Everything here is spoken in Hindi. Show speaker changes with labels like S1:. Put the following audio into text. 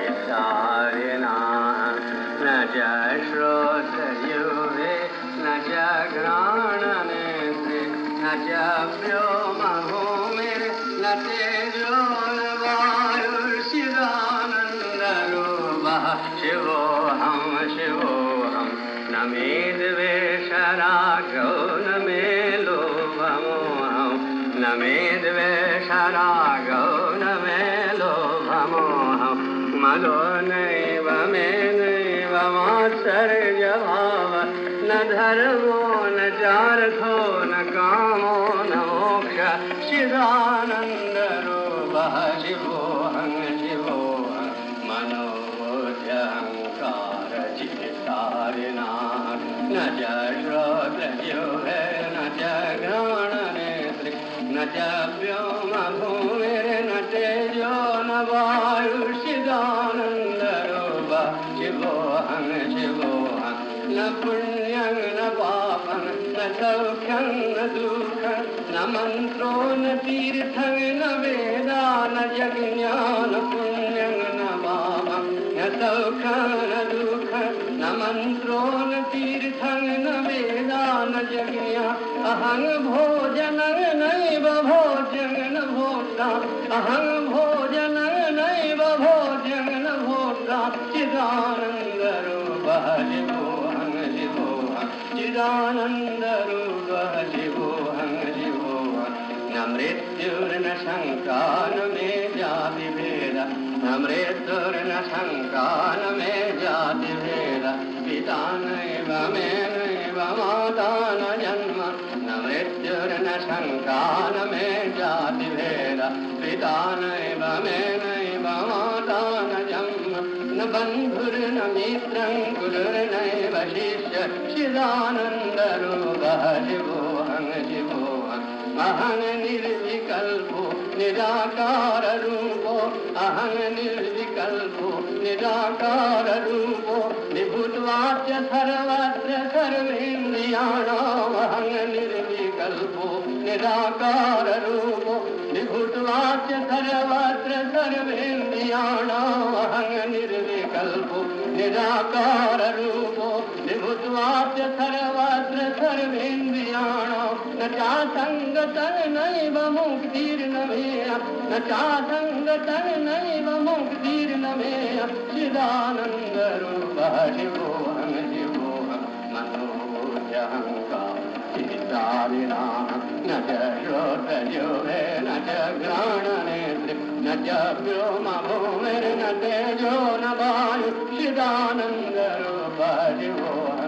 S1: मनोबुद्ध्यहङ्कारचित्तारिणा न च श्रोत्रजिह्वे न च घ्राणनेत्रे न च व्योमभूमिर्न तेजो न वायुर्चिदानन्दरूपः शिवोऽहं न मे द्वेषरागो न मे लोभमोहं न मे द्वेषरागो न मे लोभमोहं मदो नैव मे नैव मात्सर्यभाव न धर्मो न चार्थो न कामो न मोक्ष चिदानन्दरूपः शिवोऽहं मनोबुद्ध्यहङ्कारचित्तारिणा न च श्रोत्रजिह्वे न च घ्राणनेत्रे न च व्योमभूमिर्न तेजो न वायुर्चिदानन्दरूपः शिवोऽहं न पुण्यं न पापं न सौख्यं न दुःखं न मन्त्रो न तीर्थं न वेदा न यज्ञान पुण्यं न पापं न सौख्यं न दुःखं न मन्त्रो न तीर्थं न वेदा न यज्ञा अहं भोजनं नैव भोज्यं न भोक्ता अहं भोजनं नैव भोज्यं न भोक्ता चिदानन्दरूपः चिदानन्दरूपः शिवोऽहं न मृत्युर्न शङ्का न मे जातिभेद न मृत्युर्न शङ्का न मे जातिभेद पिता नैव मे नैव माता न जन्म न मृत्युर्न शङ्का न मे जातिभेद पिता नैव मे नैव माता न जन्म न बन्धुर्न मित्रं गुरुर्नैव शिष्य चिदानन्दरूपः शिवोऽहं अहं निर्विकल्पो निराकाररूपो अहं निर्विकल्पो निराकाररूपो विभुत्वाच्च सर्वत्र सर्वेन्द्रियाणाम् अहं निर्विकल्पो निराकाररूपो विभुत्वाच्च सर्वत्र सर्वेन्द्रियाणाम् अहं निर्विकल्पो निराकाररूपो विभुत्वाच्च सर्वत्र सर्वेन्द्रियाणाम् न चासङ्गतं नैव मुक्तिर्न मे न चासङ्गतं नैव मुक्तिर्न मे चिदानन्दरूपः शिवोऽहं मनोबुद्ध्यहङ्कारचित्तारिणा न च श्रोत्रजिह्वे न च घ्राणनेत्रे न च व्योमभूमिर्न तेजो न वायुः चिदानन्दरूपः शिवोऽहं